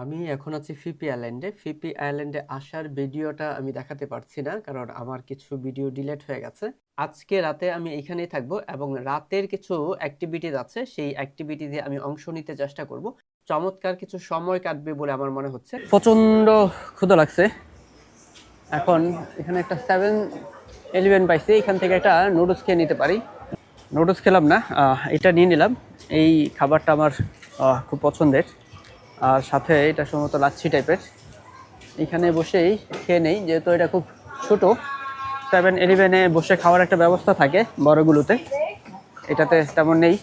আমি এখন আছি ফিপি আইল্যান্ডে। ফিপি আইল্যান্ডে আসার ভিডিওটা আমি দেখাতে পারছি না, কারণ আমার কিছু ভিডিও ডিলিট হয়ে গেছে। আজকে রাতে আমি এখানেই থাকবো এবং রাতের কিছু অ্যাক্টিভিটিজ আছে, সেই অ্যাক্টিভিটিজে আমি অংশ নিতে চেষ্টা করব। চমৎকার কিছু সময় কাটবে বলে আমার মনে হচ্ছে। প্রচন্ড ক্ষুধা লাগছে। এখন এখানে একটা 7-11 পাইছি, এখান থেকে একটা নুডলস খেয়ে নিতে পারি। নুডলস খেলাম না, এটা নিয়ে নিলাম। এই খাবারটা আমার খুব পছন্দের, আর সাথে এটা সম্ভবত লাচ্ছি টাইপের। এখানে বসেই খেয়ে নেই, যেহেতু এটা খুব ছোট। 7-11-এ বসে খাওয়ার একটা ব্যবস্থা থাকে বড়গুলোতে, এটাতে তেমন নেই।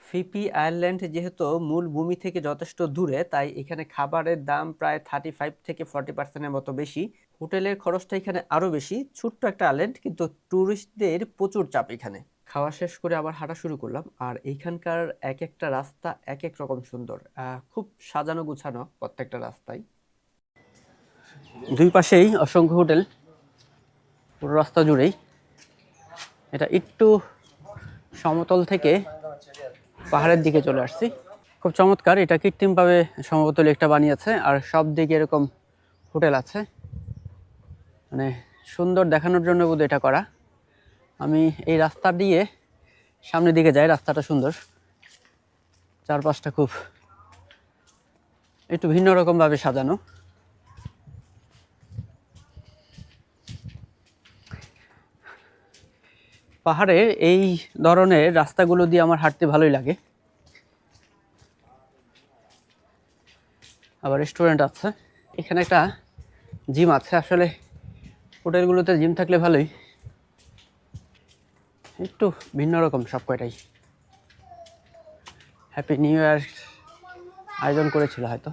ফিপি আইল্যান্ড যেহেতু মূল ভূমি থেকে যথেষ্ট দূরে, তাই এখানে খাবারের দাম প্রায় 35-40% মতো বেশি। হোটেলের খরচটা এখানে আরও বেশি। ছোট্ট একটা আইল্যান্ড, কিন্তু ট্যুরিস্টদের প্রচুর চাপ এখানে। খাওয়া শেষ করে আবার হাঁটা শুরু করলাম, আর এইখানকার এক একটা রাস্তা এক এক রকম সুন্দর। খুব সাজানো গুছানো প্রত্যেকটা রাস্তায়। দুই পাশেই অসংখ্য হোটেল, পুরো রাস্তা জুড়েই। এটা একটু সমতল থেকে পাহাড়ের দিকে চলে আসছি। খুব চমৎকার, এটা কৃত্রিমভাবে সম্ভবত লেকটা বানিয়েছে, আর সব দিকে এরকম হোটেল আছে, মানে সুন্দর দেখানোর জন্য বোধহয় এটা করা। আমি এই রাস্তা দিয়ে সামনের দিকে যাই, রাস্তাটা সুন্দর, চারপাশটা খুব একটু ভিন্ন রকম ভাবে সাজানো। পাহাড়ের এই ধরনের রাস্তাগুলো দিয়ে আমার হাঁটতে ভালোই লাগে। আবার রেস্টুরেন্ট আছে, এখানে একটা জিম আছে। আসলে হোটেলগুলোতে জিম থাকলে ভালোই, একটু ভিন্ন রকম সব কয়টাই। হ্যাপি নিউ ইয়ার আয়োজন করেছিল হয়তো।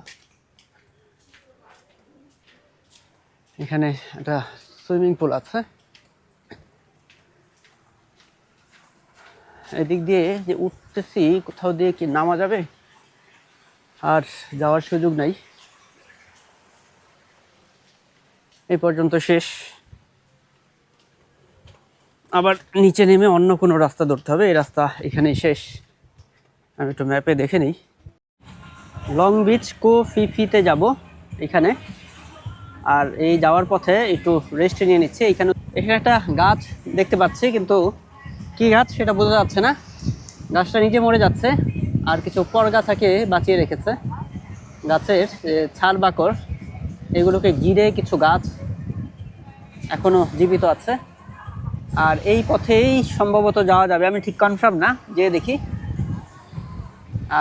এখানে একটা সুইমিং পুল আছে। এদিক দিয়ে যে উঠতেছি, কোথাও দিয়ে কি নামা যাবে? আর যাওয়ার সুযোগ নাই, এই পর্যন্ত শেষ। আবার নিচে নেমে অন্য কোনো রাস্তা ধরতে হবে, এই রাস্তা এখানেই শেষ। আমি একটু ম্যাপে দেখে নিই। লং বিচ কো ফিফিতে যাব এখানে, আর এই যাওয়ার পথে একটু রেস্ট নিয়ে নিচ্ছি। এখানে একটা গাছ দেখতে পাচ্ছি, কিন্তু কি গাছ সেটা বোঝা যাচ্ছে না। গাছটা নিজে মরে যাচ্ছে, আর কিছু পরগাছাকে বাঁচিয়ে রেখেছে। গাছের ছাল বাকড় এগুলোকে ঘিরে কিছু গাছ এখনো জীবিত আছে। আর এই পথেই সম্ভবত যাওয়া যাবে, আমি ঠিক কনফার্ম না, যে দেখি।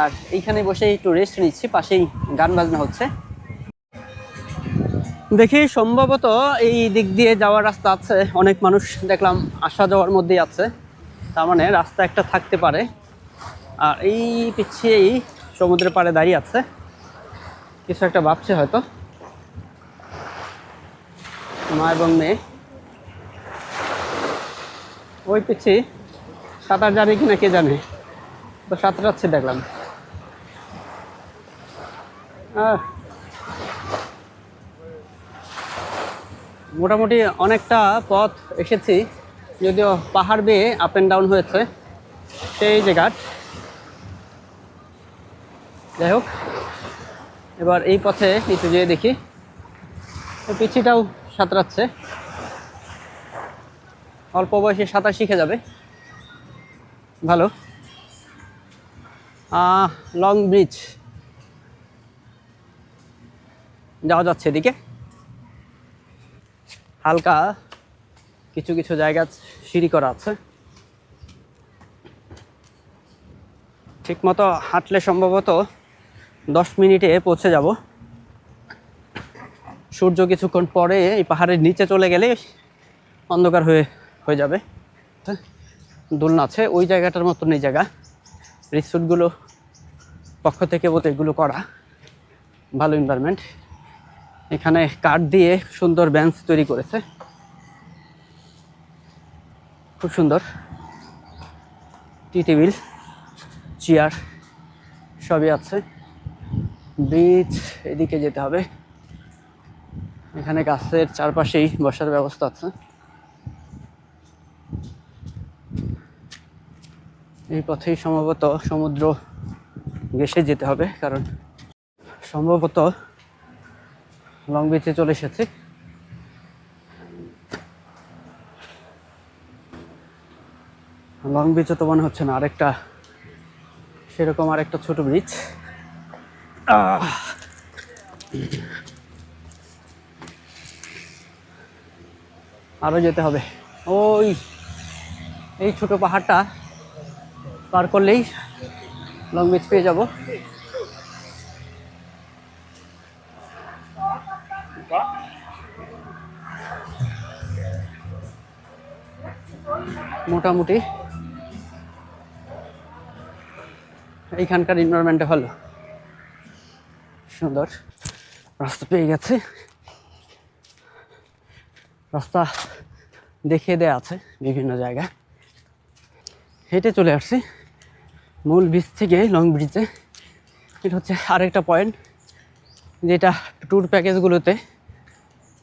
আর এইখানে বসে একটু রেস্ট নিচ্ছি, পাশেই গান বাজনা হচ্ছে। দেখি সম্ভবত এই দিক দিয়ে যাওয়ার রাস্তা আছে। অনেক মানুষ দেখলাম আসা যাওয়ার মধ্যেই আছে, তার মানে রাস্তা একটা থাকতে পারে। আর এই পিছিয়েই সমুদ্রের পাড়ে দাঁড়িয়ে আছে, কিছু একটা ভাবছে হয়তো, মা এবং মেয়ে। ওই পিছিয়ে সাঁতার জানে কিনা কে জানে, তো সাঁতরাচ্ছে দেখলাম। মোটামুটি অনেকটা পথ এসেছি, যদিও পাহাড় বেয়ে আপ অ্যান্ড ডাউন হয়েছে সেই জায়গার। যাই হোক, এবার এই পথে নিচে যেয়ে দেখি। পিছিটাও সাঁতরাচ্ছে, অল্প বয়সে সাঁতার শিখে যাবে, ভালো। লং ব্রিজ যাওয়া যাচ্ছে এদিকে। হালকা কিছু কিছু জায়গা সিঁড়ি করা আছে। ঠিক মতো হাঁটলে সম্ভবত 10 মিনিটে পৌঁছে যাব। সূর্য কিছুক্ষণ পরে এই পাহাড়ের নিচে চলে গেলে অন্ধকার হয়ে যাবে। দোলনা আছে ওই জায়গাটার মতন, এই জায়গা রিসোর্টগুলো পক্ষ থেকে বোধ এগুলো করা, ভালো এনভায়রনমেন্ট। এখানে কাঠ দিয়ে সুন্দর বেঞ্চ তৈরি করেছে, খুব সুন্দর। টি টেবিল, চেয়ার সবই আছে। ব্রিজ এদিকে যেতে হবে, এখানে গাছের চারপাশেই বসার ব্যবস্থা আছে। এই পথেই সম্ভবত সমুদ্র ঘেঁষে যেতে হবে, কারণ সম্ভবত লং বিচে চলে এসেছি। লং বিচে তো মনে হচ্ছে না, আরেকটা সেরকম আরেকটা ছোট বিচ। আরো যেতে হবে, ওই এই ছোট পাহাড়টা পার করলেই লং বিচ পেয়ে যাব। মোটামুটি এইখানকার এনভায়রনমেন্টটা ভালো, সুন্দর। রাস্তা পেয়ে গেছে, রাস্তা দেখিয়ে দেয়া আছে বিভিন্ন জায়গায়। হেঁটে চলে আসছি মূল ব্রিজ থেকে লং ব্রিজে। এটা হচ্ছে আরেকটা পয়েন্ট যেটা ট্যুর প্যাকেজগুলোতে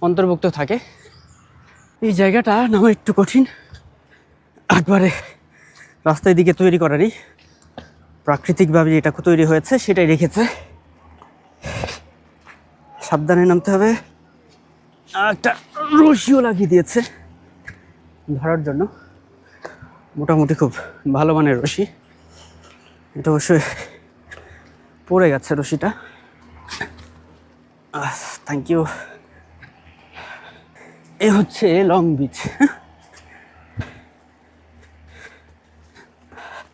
অন্তর্ভুক্ত থাকে। এই জায়গাটা নামা একটু কঠিন, একবারে রাস্তার দিকে তৈরি করারই, প্রাকৃতিকভাবে যেটা তৈরি হয়েছে সেটাই রেখেছে। সাবধানে নামতে হবে। একটা রশিও লাগিয়ে দিয়েছে ধরার জন্য, মোটামুটি খুব ভালো মানের রশি। এটা অবশ্যই পড়ে গেছে রশিটা। Thank you. এ হচ্ছে লং বিচ।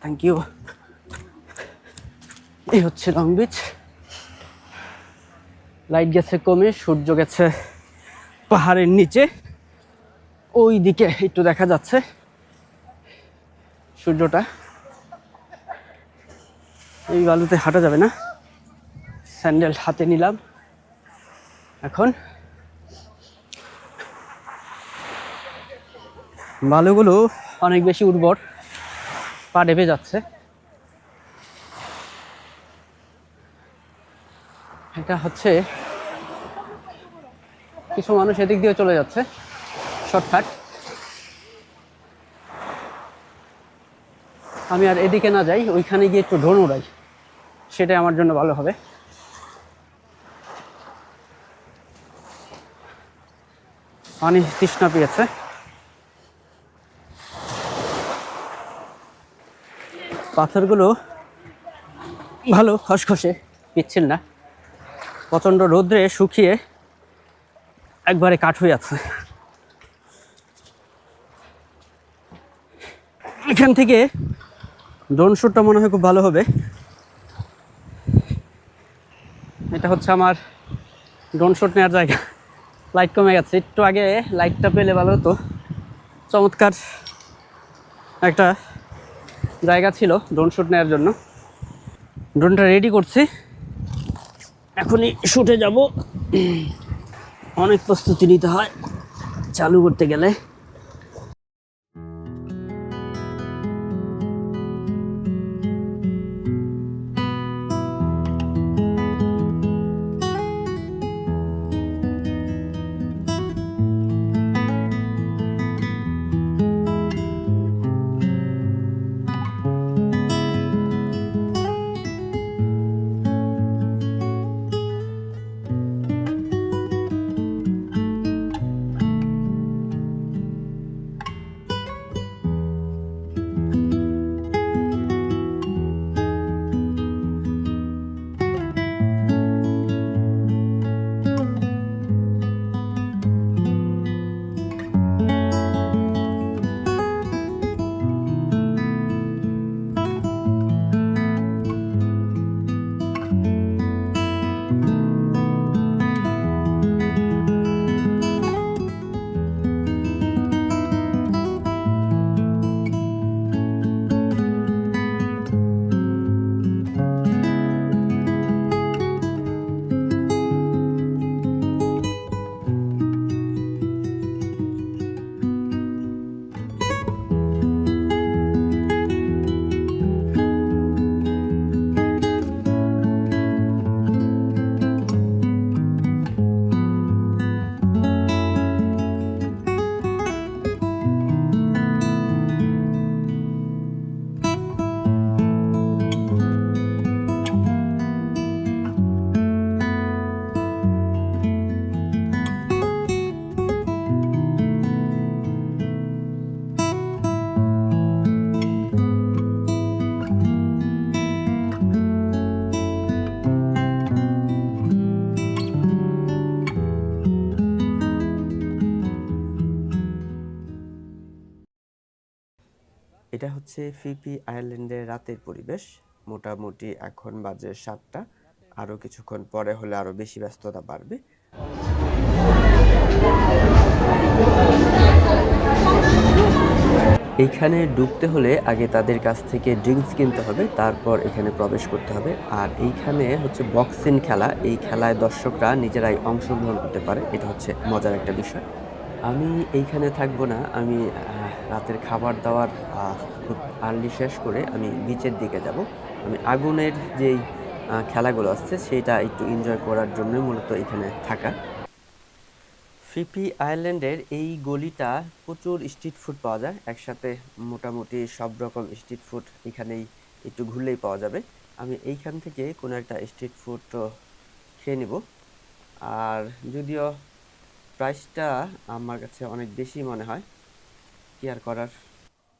Thank you. এই হচ্ছে লং বিচ। লাইট গেছে কমে, সূর্য গেছে পাহাড়ের নিচে, ওই দিকে একটু দেখা যাচ্ছে সূর্যটা। এই বালুতে হাঁটা যাবে না, স্যান্ডেল হাতে নিলাম। এখন বালুগুলো অনেক বেশি উর্বর, পা ডেবে যাচ্ছে। এটা হচ্ছে কিছু মানুষ এদিক দিয়ে চলে যাচ্ছে শর্টকাট। আমি আর এদিকে না যাই, ওইখানে গিয়ে একটু ড্রোন উড়াই, সেটাই আমার জন্য ভালো হবে। পানি তৃষ্ণা পেয়েছে। পাথরগুলো ভালো খসখসে, পিচ্ছিল না। প্রচণ্ড রোদ্রে শুকিয়ে একবারে কাঠ হয়ে আছে। এখান থেকে ড্রোন শ্যুটটা মনে হয় খুব ভালো হবে। এটা হচ্ছে আমার ড্রোন শ্যুট নেওয়ার জায়গা। লাইট কমে গেছে, একটু আগে লাইটটা পেলে ভালো হতো। চমৎকার একটা জায়গা ছিল ড্রোন শ্যুট নেওয়ার জন্য। ড্রোনটা রেডি করছি, এখনই শ্যুটে যাব। অনেক প্রস্তুতি নিতে হয় চালু করতে গেলে। এটা হচ্ছে ফিপি আইল্যান্ডের রাতের পরিবেশ। মোটামুটি এখন বাজে 7টা, আরও কিছুক্ষণ পরে হলে আরও বেশি ব্যস্ততা বাড়বে। এইখানে ঢুকতে হলে আগে তাদের কাছ থেকে ড্রিঙ্কস কিনতে হবে, তারপর এখানে প্রবেশ করতে হবে। আর এইখানে হচ্ছে বক্সিং খেলা, এই খেলায় দর্শকরা নিজেরাই অংশগ্রহণ করতে পারে, এটা হচ্ছে মজার একটা বিষয়। আমি এইখানে থাকবো না, আমি রাতের খাবার দাবার খুব আর্লি শেষ করে আমি বিচের দিকে যাব। আমি আগুনের যেই খেলাগুলো আসছে সেটা একটু এনজয় করার জন্য মূলত এখানে থাকা। ফিপি আইল্যান্ডের এই গলিটা প্রচুর স্ট্রিট ফুড পাওয়া যায়, একসাথে মোটামুটি সব রকম স্ট্রিট ফুড এখানেই একটু ঘুরলেই পাওয়া যাবে। আমি এইখান থেকে কোনো একটা স্ট্রিট ফুড খেয়ে নিব। আর যদিও প্রাইসটা আমার কাছে অনেক বেশি মনে হয়, কি আর করার।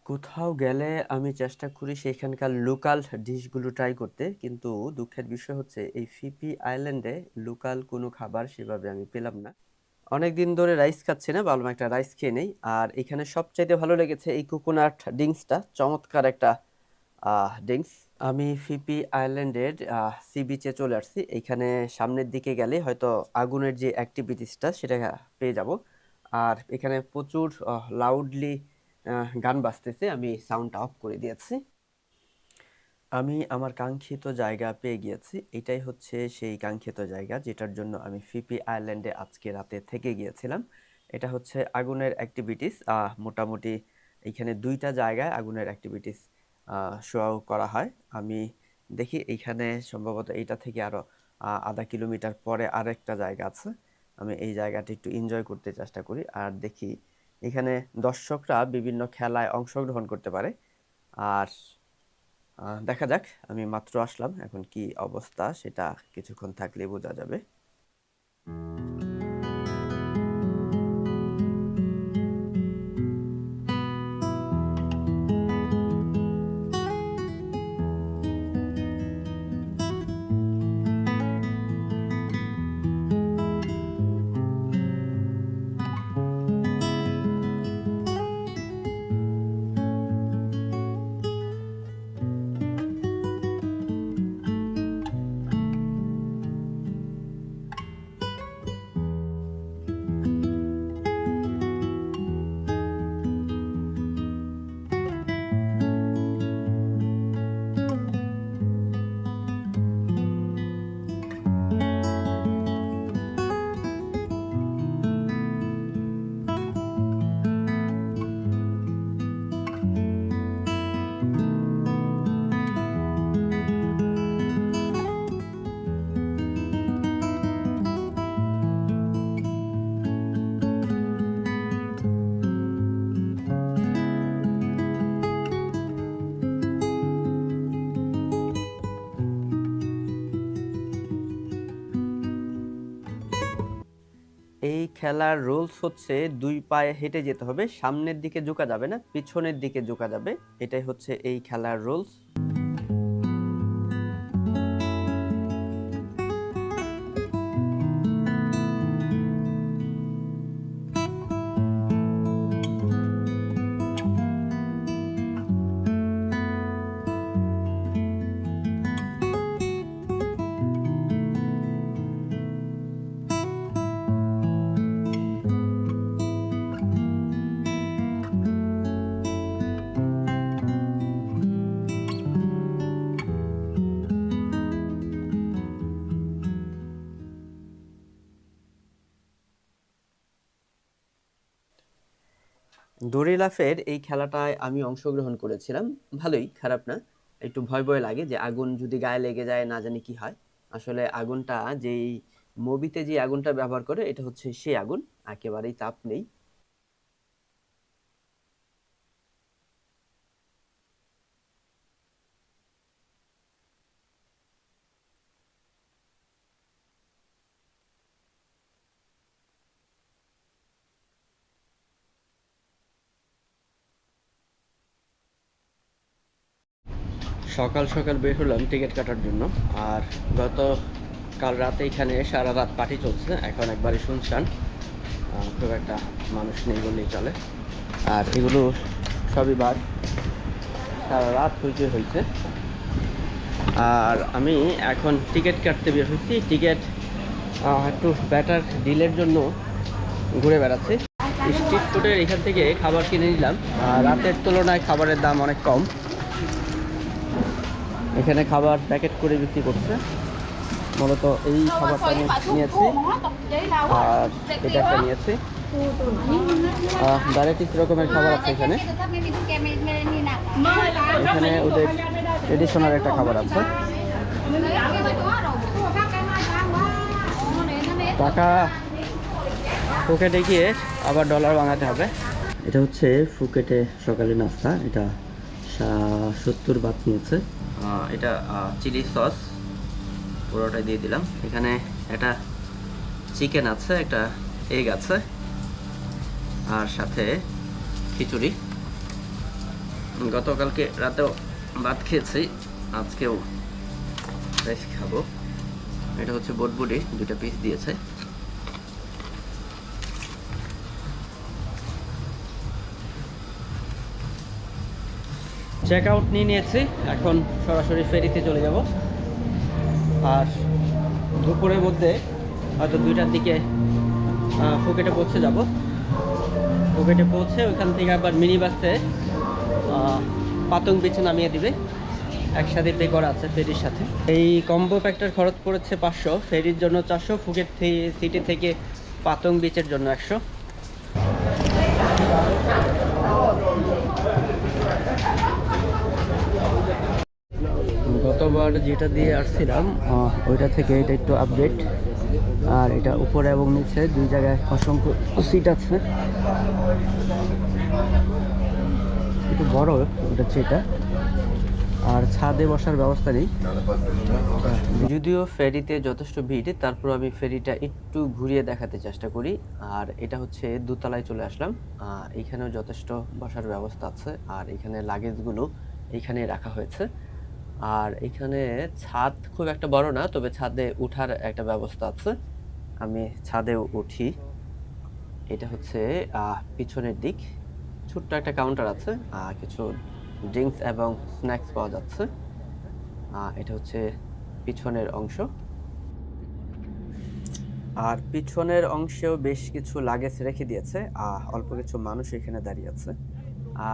কোথাও গেলে আমি চেষ্টা করি সেখানকার লোকাল ডিশগুলো ট্রাই করতে, কিন্তু দুঃখের বিষয় হচ্ছে এই ফিপি আইল্যান্ডে লোকাল কোনো খাবার সেভাবে আমি পেলাম না। অনেকদিন ধরে রাইস খাচ্ছি না, ভাবলাম একটা রাইস খেয়ে নেই। আর এখানে সবচাইতে ভালো লেগেছে এই কোকোনাট ড্রিঙ্কসটা, চমৎকার একটা ড্রিঙ্কস। আমি ফিপি আইল্যান্ডের সি বিচে চলে আসছি। এইখানে সামনের দিকে গেলে হয়তো আগুনের যে অ্যাক্টিভিটিসটা সেটা পেয়ে যাব। আর এখানে প্রচুর লাউডলি গান বাজতেছে, আমি সাউন্ডটা অফ করে দিয়েছি। আমি আমার কাঙ্ক্ষিত জায়গা পেয়ে গিয়েছি। এটাই হচ্ছে সেই কাঙ্ক্ষিত জায়গা যেটার জন্য আমি ফিপি আইল্যান্ডে আজকে রাতে থেকে গিয়েছিলাম। এটা হচ্ছে আগুনের অ্যাক্টিভিটিস। মোটামুটি এইখানে 2টা জায়গায় আগুনের অ্যাক্টিভিটিস শো করা হয়। আমি দেখি এইখানে সম্ভবত এইটা থেকে আরো আধা কিলোমিটার পরে আরেকটা জায়গা আছে। আমি এই জায়গাটা একটু এনজয় করতে চেষ্টা করি আর দেখি এখানে দর্শকরা বিভিন্ন খেলায় অংশগ্রহণ করতে পারে। আর দেখা যাক, আমি মাত্র আসলাম, এখন কি অবস্থা সেটা কিছুক্ষণ থাকলে বোঝা যাবে। এই খেলার রুলস হচ্ছে 2 পায়ে হেঁটে যেতে হবে, সামনের দিকে ঝোঁকা যাবে না, পিছনের দিকে ঝোঁকা যাবে। এটাই হচ্ছে এই খেলার রুলস। দড়ি লাফের এই খেলাটায় আমি অংশগ্রহণ করেছিলাম, ভালোই, খারাপ না। একটু ভয় ভয় লাগে যে আগুন যদি গায়ে লেগে যায় না জানি কি হয়। আসলে আগুনটা যেই মুভিতে যে আগুনটা ব্যবহার করে এটা হচ্ছে সেই আগুন, একেবারেই তাপ নেই। সকাল সকাল বের হলাম টিকিট কাটার জন্য। আর কাল রাতে এখানে সারা রাত পার্টি চলছে, এখন একবারে শুনশান, খুব একটা মানুষ নেই বললেই চলে। আর এগুলো সবই বার, সারা রাত হইতে হয়েছে। আর আমি এখন টিকিট কাটতে বের হয়েছি। টিকিট একটু বেটার ডিলের জন্য ঘুরে বেড়াচ্ছি। স্ট্রিট ফুডের এখান থেকে খাবার কিনে নিলাম। রাতের তুলনায় খাবারের দাম অনেক কম। এখানে খাবার প্যাকেট করে বিক্রি করছে। মূলত এই খাবারটা আমি নিয়েছি আর এটা একটা নিয়েছি। ভ্যারাইটিস রকমের খাবার আছে এখানে। এখানে ওদের ট্রেডিশনাল একটা খাবার আছে। টাকা ফুকেটে গিয়ে আবার ডলার বানাতে হবে। এটা হচ্ছে ফুকেটে সকালে নাস্তা। এটা 70 বাত নিয়েছে। এটা চিলি সস পুরোটাই দিয়ে দিলাম। এখানে একটা চিকেন আছে, একটা এগ আছে, আর সাথে খিচুড়ি। গতকালকে রাতেও ভাত খেয়েছি, আজকেও রাইস খাবো। এটা হচ্ছে বটবুটি, 2টা পিস দিয়েছে। চেক আউট নিয়েছি। এখন সরাসরি ফেরিতে চলে যাব। আর দুপুরের মধ্যে হয়তো 2টার দিকে ফুকেটে পৌঁছে যাব। ফুকেটে পৌঁছে ওইখান থেকে আবার মিনি বাসে পাতং বিচে নামিয়ে দিবে। একসাথে পে করা আছে ফেরির সাথে। এই কম্বো প্যাকটার খরচ পড়েছে 500, ফেরির জন্য 400, ফুকেট সিটি থেকে পাতং বিচের জন্য 100। গতবার যেটা দিয়ে আসছিলাম ওইটা থেকে এটা একটু আপডেট। আর এটা উপরে এবং নিচে 2 জায়গায় অসংখ্য সিট আছে। একটু বড় এটা যেটা। আর ছাদে বসার ব্যবস্থা নেই। যদিও ফেরিতে যথেষ্ট ভিড়, তারপর আমি ফেরিটা একটু ঘুরিয়ে দেখাতে চেষ্টা করি। আর এটা হচ্ছে দোতলায় চলে আসলাম। এখানেও যথেষ্ট বসার ব্যবস্থা আছে। আর এখানে লাগেজগুলো এইখানে রাখা হয়েছে। আর এখানে ছাদ খুব একটা বড় না, তবে ছাদে উঠার একটা ব্যবস্থা আছে। আমি ছাদেও উঠি। এটা হচ্ছে পিছনের দিক। ছোট্ট একটা কাউন্টার আছে, কিছু ড্রিঙ্কস এবং স্ন্যাক্স পাওয়া যাচ্ছে। এটা হচ্ছে পিছনের অংশ। আর পিছনের অংশেও বেশ কিছু লাগেজ রেখে দিয়েছে। অল্প কিছু মানুষ এখানে দাঁড়িয়ে আছে।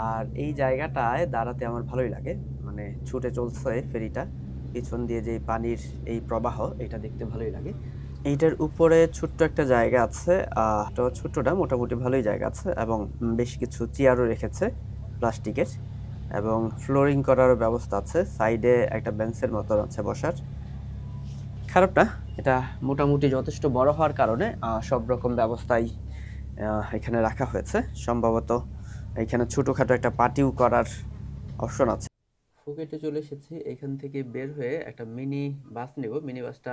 আর এই জায়গাটায় দাঁড়াতে আমার ভালোই লাগে। মানে ছুটে চলছে ফেরিটা, পিছন দিয়ে যে পানির এই প্রবাহ, এটা দেখতে ভালোই লাগে। এইটার উপরে ছোট্ট একটা জায়গা আছে। ছোট্টটা মোটামুটি ভালোই জায়গা আছে এবং বেশ কিছু চেয়ারও রেখেছে প্লাস্টিকের, এবং ফ্লোরিং করারও ব্যবস্থা আছে। সাইডে একটা বেঞ্চের মতো আছে বসার। খারাপ না, এটা মোটামুটি যথেষ্ট বড় হওয়ার কারণে সব রকম ব্যবস্থাই এখানে রাখা হয়েছে। সম্ভবত এখানে ছোটোখাটো একটা পার্টিও করার অপশন আছে। ফুকেটে চলে এসেছি। এখান থেকে বের হয়ে একটা মিনি বাস নেব। মিনি বাসটা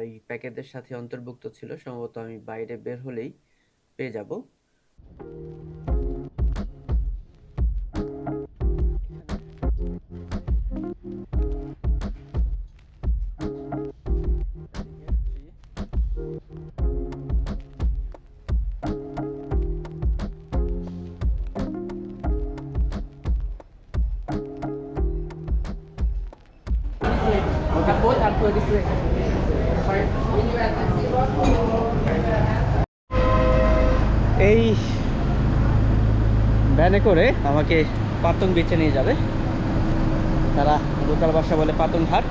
এই প্যাকেজের সাথে অন্তর্ভুক্ত ছিল। সম্ভবত আমি বাইরে বের হলেই পেয়ে যাব। এই ভ্যানে করে আমাকে পাতং বিচে নিয়ে যাবে। তারা লোকাল ভাষা বলে পাতং ঘাট।